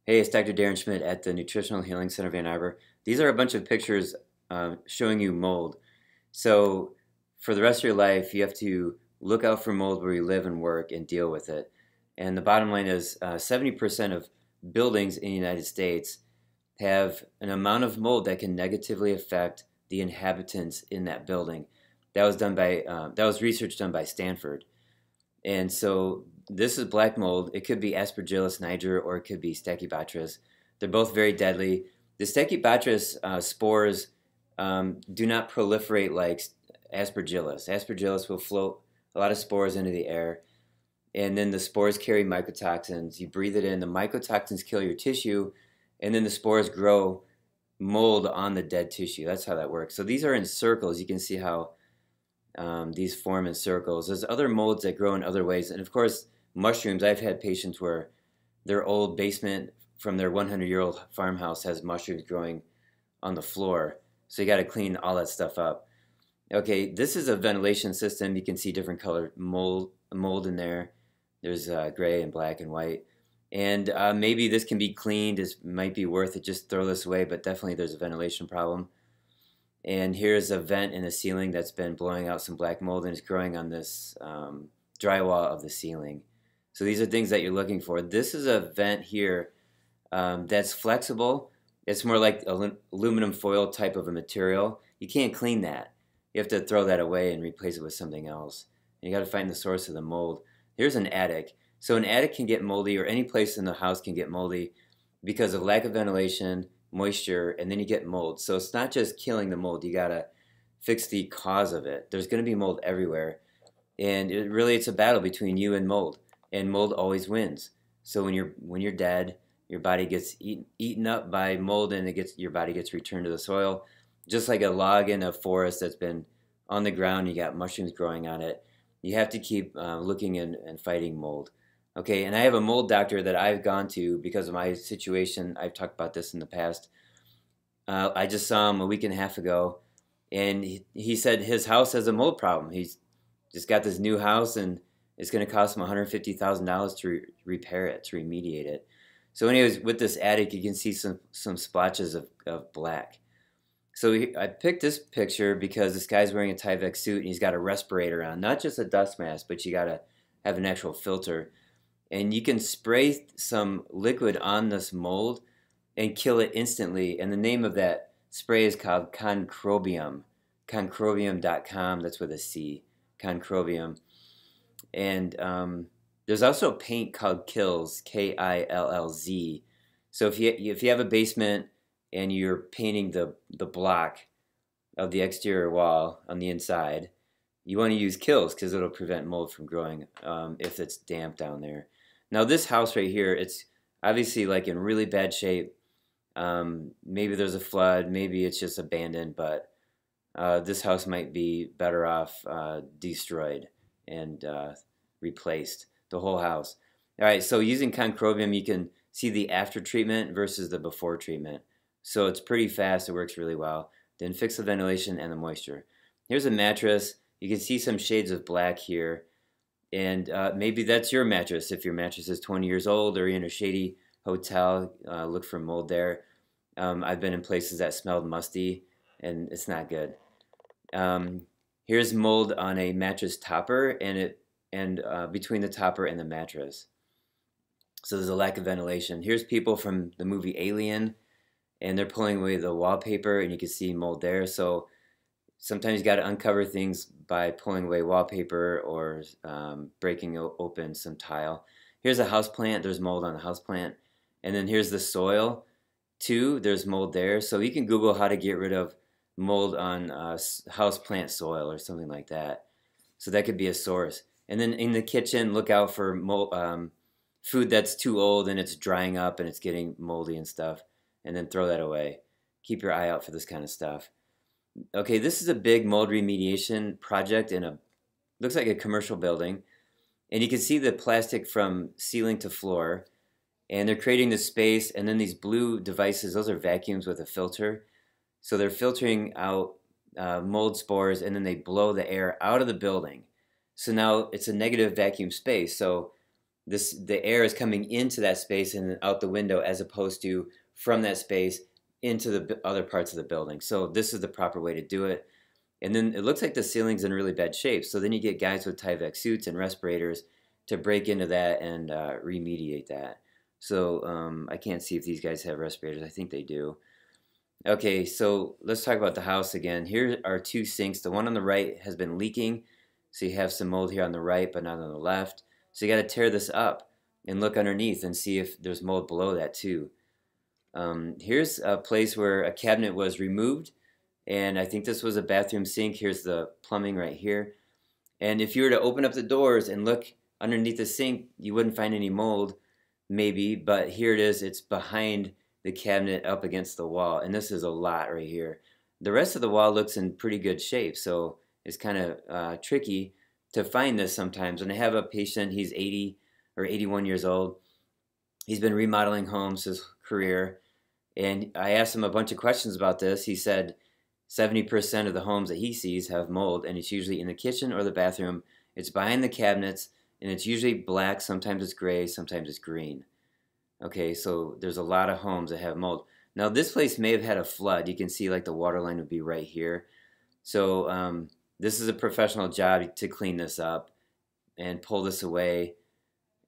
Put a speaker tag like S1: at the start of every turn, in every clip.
S1: Hey, it's Dr. Darren Schmidt at the Nutritional Healing Center of Ann Arbor. These are a bunch of pictures showing you mold. So, for the rest of your life, you have to look out for mold where you live and work and deal with it. And the bottom line is 70% of buildings in the United States have an amount of mold that can negatively affect the inhabitants in that building. That was research done by Stanford. And so this is black mold. It could be Aspergillus niger or it could be Stachybotrys. They're both very deadly. The Stachybotrys spores do not proliferate like Aspergillus. Aspergillus will float a lot of spores into the air, and then the spores carry mycotoxins. You breathe it in, the mycotoxins kill your tissue, and then the spores grow mold on the dead tissue. That's how that works. So these are in circles. You can see how these form in circles. There's other molds that grow in other ways. And of course, mushrooms. I've had patients where their old basement from their 100-year-old farmhouse has mushrooms growing on the floor. So you got to clean all that stuff up. Okay, this is a ventilation system. You can see different colored mold in there. There's gray and black and white. And maybe this can be cleaned. It might be worth it. Just throw this away, but definitely there's a ventilation problem. And here's a vent in the ceiling that's been blowing out some black mold and it's growing on this drywall of the ceiling. So these are things that you're looking for. This is a vent here that's flexible. It's more like aluminum foil type of a material. You can't clean that. You have to throw that away and replace it with something else. And you got to find the source of the mold. Here's an attic. So an attic can get moldy, or any place in the house can get moldy because of lack of ventilation, moisture, and then you get mold. So it's not just killing the mold. You got to fix the cause of it. There's going to be mold everywhere. And it's a battle between you and mold. And mold always wins. So when you're dead, your body gets eaten up by mold, and your body gets returned to the soil. Just like a log in a forest that's been on the ground, you got mushrooms growing on it. You have to keep looking and fighting mold. Okay, and I have a mold doctor that I've gone to because of my situation. I've talked about this in the past. I just saw him a week and a half ago, and he said his house has a mold problem. He's just got this new house, and it's going to cost him $150,000 to repair it, to remediate it. So anyways, with this attic, you can see some splotches of black. So I picked this picture because this guy's wearing a Tyvek suit and he's got a respirator on. Not just a dust mask, but you got to have an actual filter. And you can spray some liquid on this mold and kill it instantly. And the name of that spray is called Concrobium. Concrobium.com, that's with a C. Concrobium. And there's also a paint called Kills, K-I-L-L-Z. So if you have a basement and you're painting the block of the exterior wall on the inside, you want to use Kills because it'll prevent mold from growing if it's damp down there. Now this house right here, it's obviously like in really bad shape. Maybe there's a flood, maybe it's just abandoned, but this house might be better off destroyed and replaced, the whole house. All right, so using Concrobium, you can see the after treatment versus the before treatment. So it's pretty fast, it works really well. Then fix the ventilation and the moisture. Here's a mattress. You can see some shades of black here. And maybe that's your mattress. If your mattress is 20 years old or you're in a shady hotel, look for mold there. I've been in places that smelled musty, and it's not good. Here's mold on a mattress topper, and between the topper and the mattress. So there's a lack of ventilation. Here's people from the movie Alien, and they're pulling away the wallpaper, and you can see mold there. So sometimes you got to uncover things by pulling away wallpaper or breaking open some tile. Here's a houseplant. There's mold on the houseplant. And then here's the soil, too. There's mold there. So you can Google how to get rid of mold on houseplant soil or something like that. So that could be a source. And then in the kitchen, look out for mold, food that's too old and it's drying up and it's getting moldy and stuff. And then throw that away. Keep your eye out for this kind of stuff. Okay, this is a big mold remediation project in looks like a commercial building. And you can see the plastic from ceiling to floor. And they're creating this space, and then these blue devices, those are vacuums with a filter. So they're filtering out mold spores, and then they blow the air out of the building. So now it's a negative vacuum space. So the air is coming into that space and out the window, as opposed to from that space into the other parts of the building. So this is the proper way to do it. And then it looks like the ceiling's in really bad shape. So then you get guys with Tyvek suits and respirators to break into that and remediate that. So I can't see if these guys have respirators. I think they do. Okay, so let's talk about the house again. Here are two sinks. The one on the right has been leaking. So you have some mold here on the right, but not on the left. So you got to tear this up and look underneath and see if there's mold below that too. Here's a place where a cabinet was removed, and I think this was a bathroom sink. Here's the plumbing right here. And if you were to open up the doors and look underneath the sink, you wouldn't find any mold, maybe, but here it is. It's behind the cabinet up against the wall, and this is a lot right here. The rest of the wall looks in pretty good shape, so it's kind of tricky to find this sometimes. And I have a patient, he's 80 or 81 years old. He's been remodeling homes his career, and I asked him a bunch of questions about this. He said 70% of the homes that he sees have mold, and it's usually in the kitchen or the bathroom. It's behind the cabinets, and it's usually black. Sometimes it's gray, sometimes it's green. Okay, so there's a lot of homes that have mold. Now this place may have had a flood. You can see like the water line would be right here. So this is a professional job to clean this up and pull this away,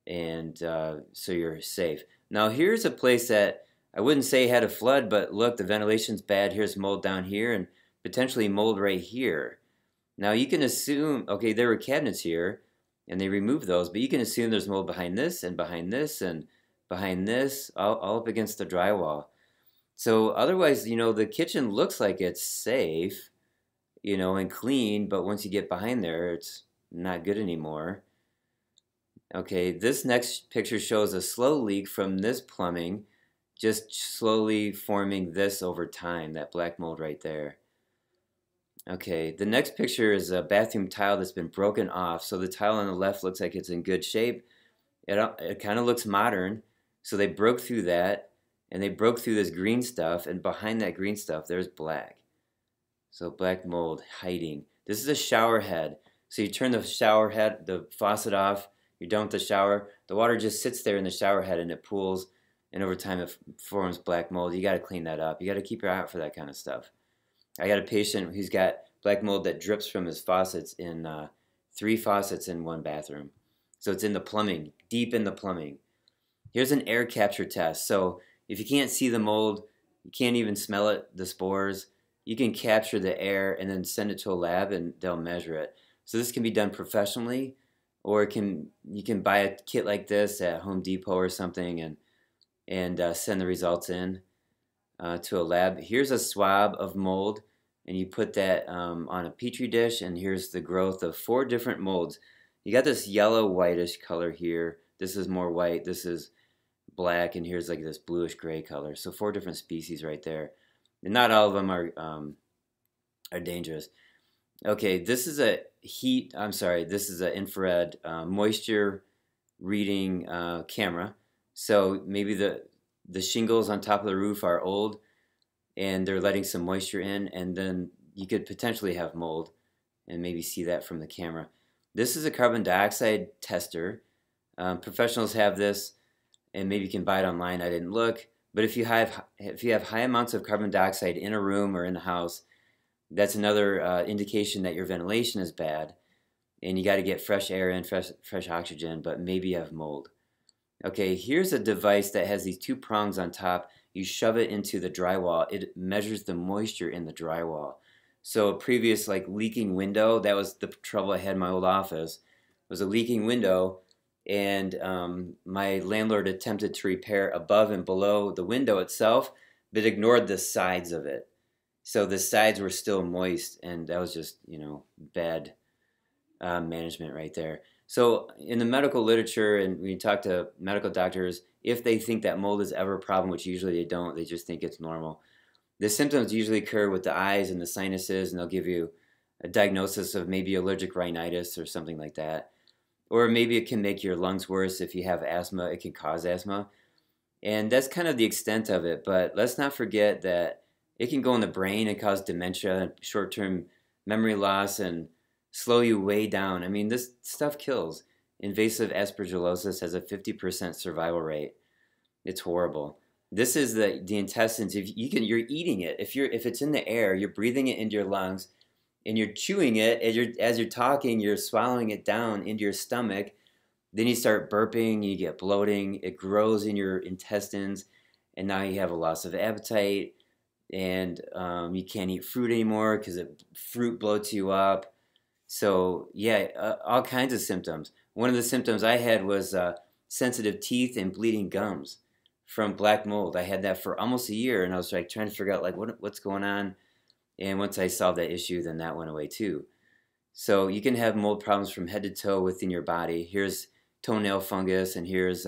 S1: and so you're safe. Now here's a place that I wouldn't say had a flood, but look, the ventilation's bad. Here's mold down here and potentially mold right here. Now you can assume, okay, there were cabinets here and they removed those, but you can assume there's mold behind this and behind this and behind this, all up against the drywall. So otherwise, you know, the kitchen looks like it's safe, you know, and clean, but once you get behind there, it's not good anymore. Okay, this next picture shows a slow leak from this plumbing, just slowly forming this over time, that black mold right there. Okay, the next picture is a bathroom tile that's been broken off. So the tile on the left looks like it's in good shape. It kind of looks modern. So they broke through that, and they broke through this green stuff, and behind that green stuff there's black. So black mold hiding. This is a shower head. So you turn the shower head, the faucet off, you're done with the shower. The water just sits there in the shower head and it pools, and over time it forms black mold. You got to clean that up. You got to keep your eye out for that kind of stuff. I got a patient who's got black mold that drips from his faucets in 3 faucets in 1 bathroom. So it's in the plumbing, deep in the plumbing. Here's an air capture test. So if you can't see the mold, you can't even smell it, the spores, you can capture the air and then send it to a lab and they'll measure it. So this can be done professionally, or you can buy a kit like this at Home Depot or something and send the results in to a lab. Here's a swab of mold, and you put that on a petri dish, and here's the growth of 4 different molds. You got this yellow whitish color here. This is more white. This is black, and here's like this bluish gray color. So 4 different species right there, and not all of them are dangerous. Okay, this is a this is an infrared moisture reading camera. So maybe the shingles on top of the roof are old and they're letting some moisture in, and then you could potentially have mold and maybe see that from the camera. This is a carbon dioxide tester. Professionals have this, and maybe you can buy it online. I didn't look, but if you have high amounts of carbon dioxide in a room or in a house, that's another indication that your ventilation is bad, and you got to get fresh air in, fresh oxygen, but maybe you have mold. Okay, here's a device that has these 2 prongs on top. You shove it into the drywall. It measures the moisture in the drywall. So a previous like leaking window, that was the trouble I had in my old office, was a leaking window, and my landlord attempted to repair above and below the window itself, but ignored the sides of it. So the sides were still moist, and that was just, you know, bad management right there. So in the medical literature, and when you talk to medical doctors, if they think that mold is ever a problem, which usually they don't, they just think it's normal. The symptoms usually occur with the eyes and the sinuses, and they'll give you a diagnosis of maybe allergic rhinitis or something like that. Or maybe it can make your lungs worse. If you have asthma, it can cause asthma. And that's kind of the extent of it, but let's not forget that it can go in the brain and cause dementia, short-term memory loss, and slow you way down. I mean, this stuff kills. invasive aspergillosis has a 50% survival rate. It's horrible. This is the intestines. If you're eating it. If it's in the air, you're breathing it into your lungs, and you're chewing it as you're talking. You're swallowing it down into your stomach. Then you start burping. You get bloating. It grows in your intestines, and now you have a loss of appetite, and you can't eat fruit anymore because fruit bloats you up. So yeah, all kinds of symptoms. One of the symptoms I had was sensitive teeth and bleeding gums from black mold. I had that for almost a year, and I was like trying to figure out like what's going on. And once I solved that issue, then that went away too. So you can have mold problems from head to toe within your body. Here's toenail fungus, and here's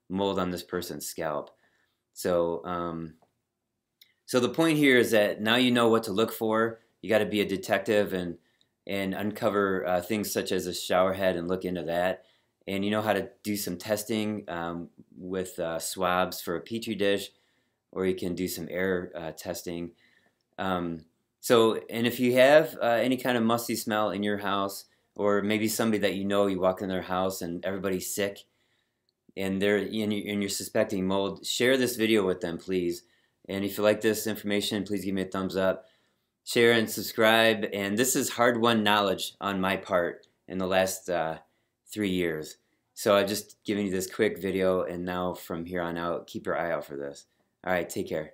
S1: mold on this person's scalp. So so the point here is that now you know what to look for. You got to be a detective and uncover things such as a shower head and look into that. And you know how to do some testing with swabs for a petri dish, or you can do some air testing. So, and if you have any kind of musty smell in your house, or maybe somebody that you know, you walk in their house and everybody's sick, and you're suspecting mold, share this video with them, please. And if you like this information, please give me a thumbs up, share and subscribe. And this is hard-won knowledge on my part in the last 3 years. So I've just given you this quick video, and now from here on out, keep your eye out for this. All right, take care.